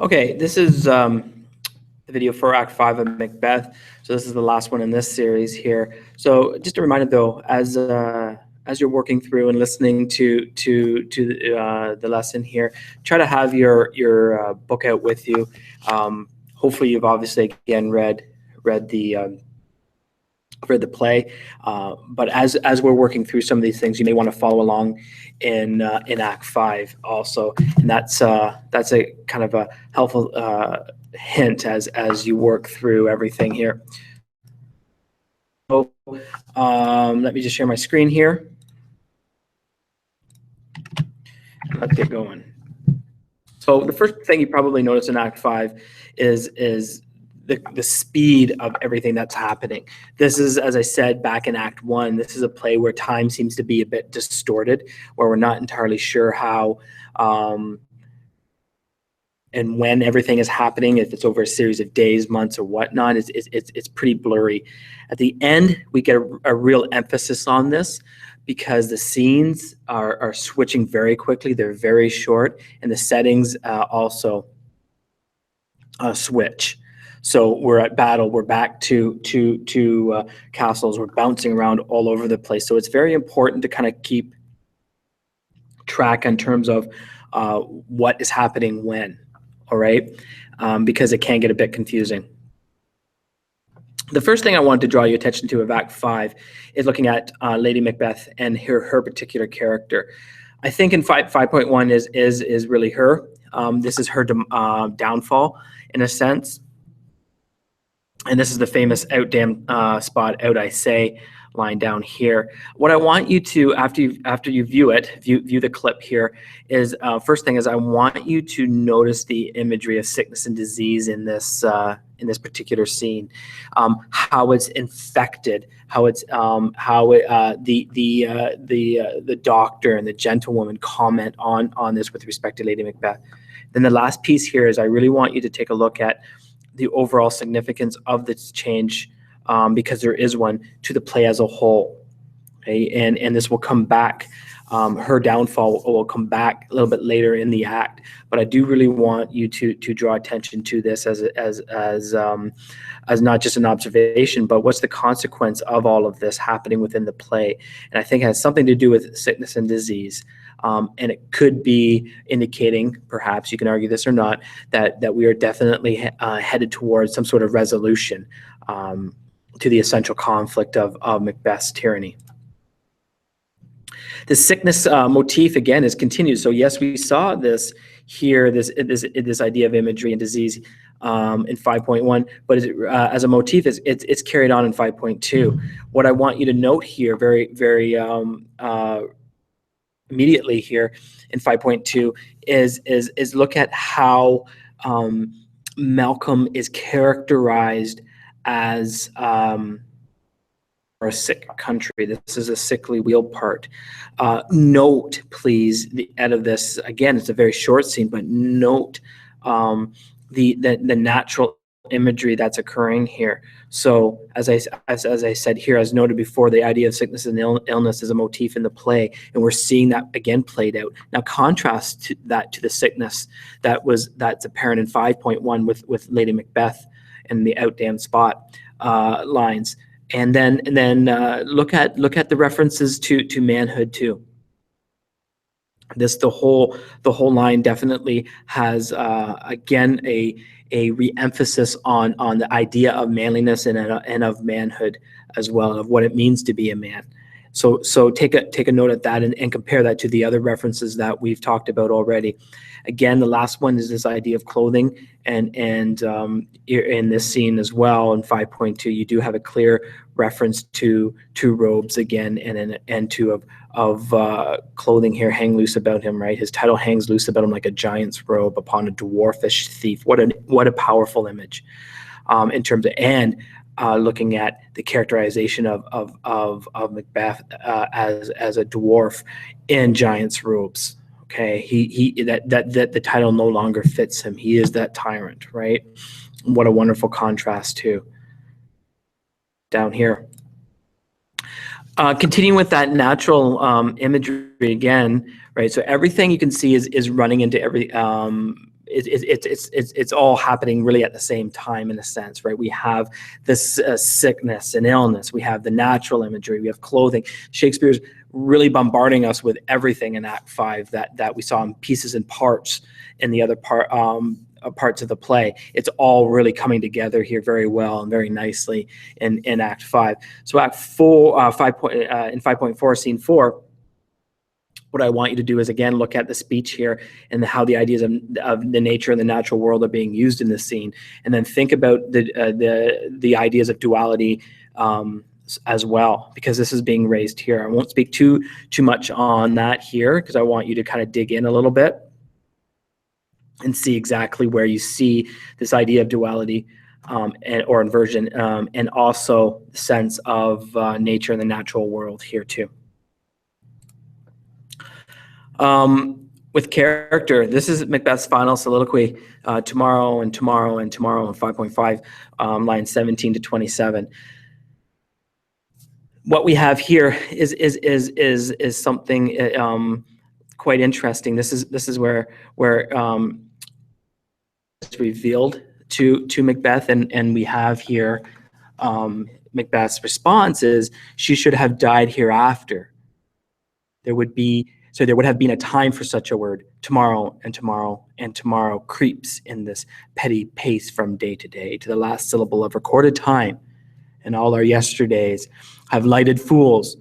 Okay, this is the video for Act 5 of Macbeth. So this is the last one in this series here. So just a reminder, though, as you're working through and listening to the lesson here, try to have your book out with you. Hopefully, you've obviously again read the play, but as we're working through some of these things, you may want to follow along in Act 5 also, and that's a kind of a helpful hint as you work through everything here. So let me just share my screen here. Let's get going. So the first thing you probably notice in Act 5 is the speed of everything that's happening. This is, as I said back in Act 1, this is a play where time seems to be a bit distorted, where we're not entirely sure how and when everything is happening, if it's over a series of days, months, or whatnot. It's pretty blurry. At the end, we get a real emphasis on this because the scenes are switching very quickly. They're very short, and the settings also switch. So we're at battle, we're back to castles, we're bouncing around all over the place. So it's very important to kind of keep track in terms of what is happening when, all right? Because it can get a bit confusing. The first thing I wanted to draw your attention to of Act 5 is looking at Lady Macbeth and her particular character. I think in 5.1 is really her. This is her downfall in a sense. And this is the famous out damn spot, out I say line down here. What I want you to, after you view the clip here, is first thing is I want you to notice the imagery of sickness and disease in this particular scene, how it's infected, how it's the doctor and the gentlewoman comment on this with respect to Lady Macbeth. Then the last piece here is I really want you to take a look at the overall significance of this change, because there is one, to the play as a whole. Okay, and this will come back. Her downfall will come back a little bit later in the act, but I do really want you to draw attention to this as not just an observation, but what's the consequence of all of this happening within the play. And I think it has something to do with sickness and disease. And it could be indicating, perhaps you can argue this or not, that we are definitely headed towards some sort of resolution to the essential conflict of Macbeth's tyranny. The sickness motif again is continued. So yes, we saw this here, this idea of imagery and disease in 5.1, but as a motif, it's carried on in 5.2. What I want you to note here, very immediately here in 5.2 is look at how Malcolm is characterized as a sick country. This is a sickly wheel part. Note, please, the end of this, again, it's a very short scene, but note the natural imagery that's occurring here. So as I said here, as noted before, the idea of sickness and illness is a motif in the play, and we're seeing that again played out. Now contrast that to the sickness that's apparent in 5.1 with Lady Macbeth and the out damn spot lines, and then look at the references to manhood too. The whole line definitely has again a re-emphasis on the idea of manliness and of manhood as well, of what it means to be a man. So take a note of that and compare that to the other references that we've talked about already. Again, the last one is this idea of clothing, and in this scene as well in 5.2, you do have a clear reference to robes again, and to clothing here, hang loose about him, right? His title hangs loose about him like a giant's robe upon a dwarfish thief. What a powerful image in terms of, and looking at the characterization of Macbeth as a dwarf in giant's robes. Okay, that the title no longer fits him. He is that tyrant, right? What a wonderful contrast too. Down here. Continuing with that natural imagery again, right? So everything you can see is running into it's all happening really at the same time, in a sense, right? We have this sickness and illness. We have the natural imagery. We have clothing. Shakespeare's really bombarding us with everything in Act Five that we saw in pieces and parts in the other parts of the play. It's all really coming together here very well and very nicely in Act Five. So Act Four, in 5.4, Scene 4. What I want you to do is, again, look at the speech here and how the ideas of the nature and the natural world are being used in this scene, and then think about the ideas of duality as well, because this is being raised here. I won't speak too much on that here, because I want you to kind of dig in a little bit and see exactly where you see this idea of duality or inversion, and also the sense of nature and the natural world here too. With character, this is Macbeth's final soliloquy, tomorrow and tomorrow and tomorrow, in 5.5, lines 17 to 27. What we have here is something quite interesting. This is where it's revealed to Macbeth, and we have here Macbeth's response is, "She should have died hereafter. There would have been a time for such a word. Tomorrow and tomorrow and tomorrow creeps in this petty pace from day to day, to the last syllable of recorded time, and all our yesterdays have lighted fools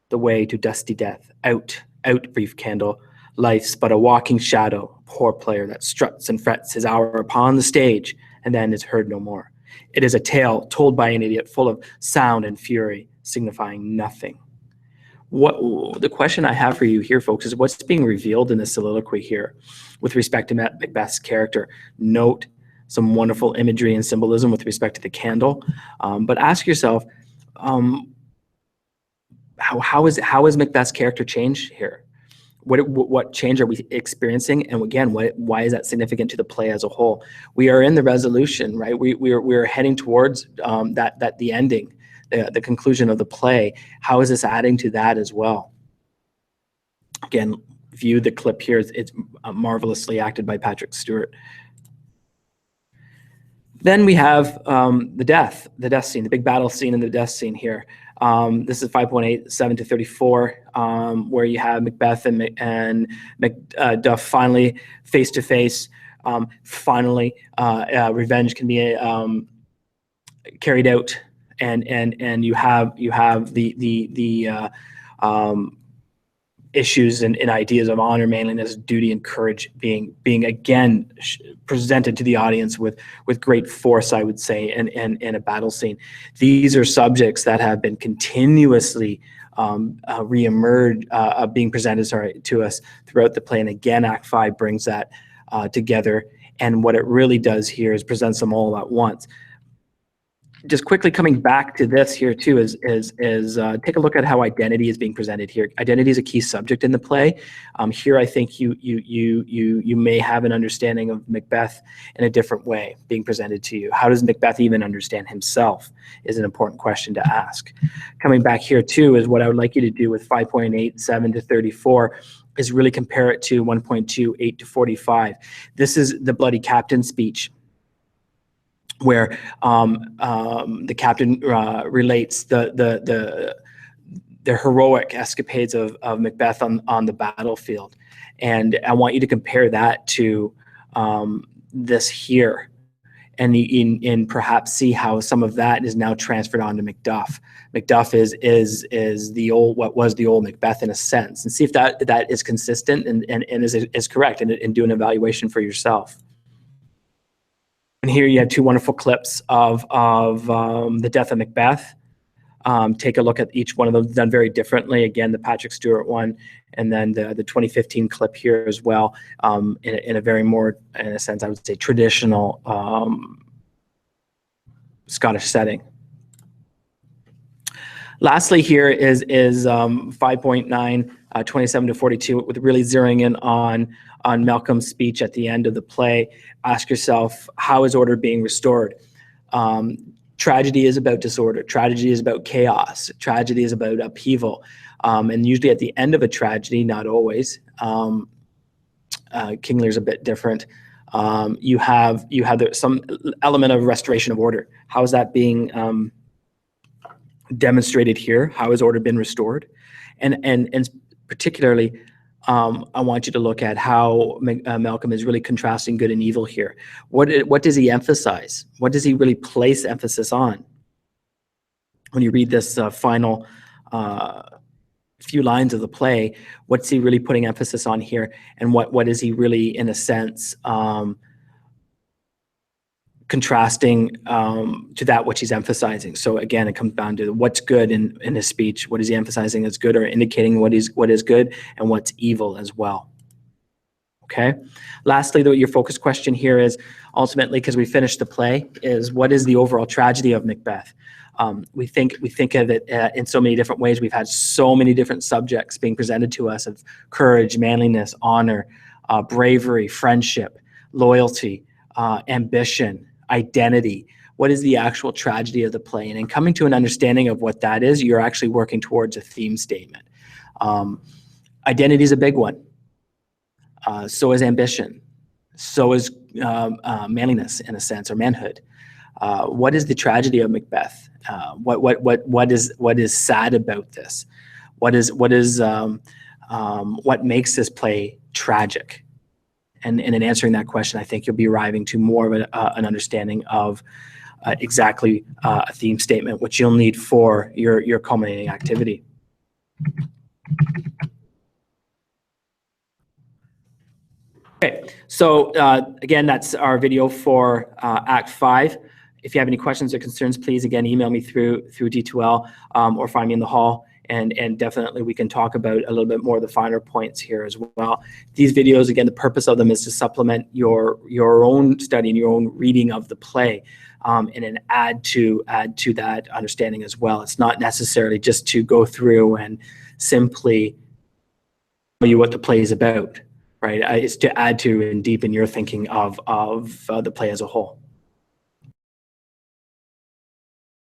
the way to dusty death. Out, out, brief candle. Life's but a walking shadow, a poor player that struts and frets his hour upon the stage, and then is heard no more. It is a tale told by an idiot, full of sound and fury, signifying nothing." The question I have for you here, folks, is what's being revealed in the soliloquy here with respect to Macbeth's character. Note some wonderful imagery and symbolism with respect to the candle, but ask yourself, how is Macbeth's character changed here? What change are we experiencing? And again, why is that significant to the play as a whole? We are in the resolution, right? We're heading towards the ending, the conclusion of the play. How is this adding to that as well? Again, view the clip here. It's marvelously acted by Patrick Stewart. Then we have the death scene, the big battle scene and the death scene here. This is 5.8, 7 to 34, where you have Macbeth and Macduff finally face to face. Finally, revenge can be carried out, and you have the issues and ideas of honor, manliness, duty, and courage being again presented to the audience with great force, I would say, in a battle scene. These are subjects that have been continuously being presented to us throughout the play, and again, Act 5 brings that together. And what it really does here is presents them all at once. Just quickly coming back to this here too is take a look at how identity is being presented here. Identity is a key subject in the play. Here, I think you may have an understanding of Macbeth in a different way being presented to you. How does Macbeth even understand himself is an important question to ask. Coming back here too is what I would like you to do with 5.8, 7 to 34 is really compare it to 1.2, 8 to 45. This is the bloody captain speech, where the captain relates the heroic escapades of Macbeth on the battlefield. And I want you to compare that to this here, and perhaps see how some of that is now transferred onto Macduff. Macduff is what was the old Macbeth in a sense, and see if that is consistent and is correct, and do an evaluation for yourself. And here you have two wonderful clips of the death of Macbeth. Take a look at each one of them, done very differently. Again, the Patrick Stewart one, and then the 2015 clip here as well, in a very more, in a sense, I would say, traditional Scottish setting. Lastly, here is 5.9, 27 to 42, with really zeroing in on Malcolm's speech at the end of the play. Ask yourself, how is order being restored? Tragedy is about disorder. Tragedy is about chaos. Tragedy is about upheaval. And usually at the end of a tragedy, not always, King Lear's a bit different, Some element of restoration of order. How is that being demonstrated here? How has order been restored? And particularly, I want you to look at how Malcolm is really contrasting good and evil here. What does he emphasize? What does he really place emphasis on? When you read this final few lines of the play, what's he really putting emphasis on here? And what is he really, in a sense, contrasting to that which he's emphasizing? So again, it comes down to what's good in his speech. What is he emphasizing as good, or indicating what is good, and what's evil as well? Okay. Lastly, though, your focus question here is ultimately, because we finished the play, is what is the overall tragedy of Macbeth? We think of it in so many different ways. We've had so many different subjects being presented to us of courage, manliness, honor, bravery, friendship, loyalty, ambition, identity. What is the actual tragedy of the play? And in coming to an understanding of what that is, you're actually working towards a theme statement. Identity is a big one. So is ambition. So is manliness, in a sense, or manhood. What is the tragedy of Macbeth? What is sad about this? What makes this play tragic? And in answering that question, I think you'll be arriving to more of an understanding of exactly a theme statement, which you'll need for your culminating activity. Okay, so again, that's our video for Act 5. If you have any questions or concerns, please, again, email me through D2L or find me in the hall. And definitely we can talk about a little bit more of the finer points here as well. These videos, again, the purpose of them is to supplement your own study and your own reading of the play, and then add to that understanding as well. It's not necessarily just to go through and simply tell you what the play is about, right? It's to add to and deepen your thinking of the play as a whole.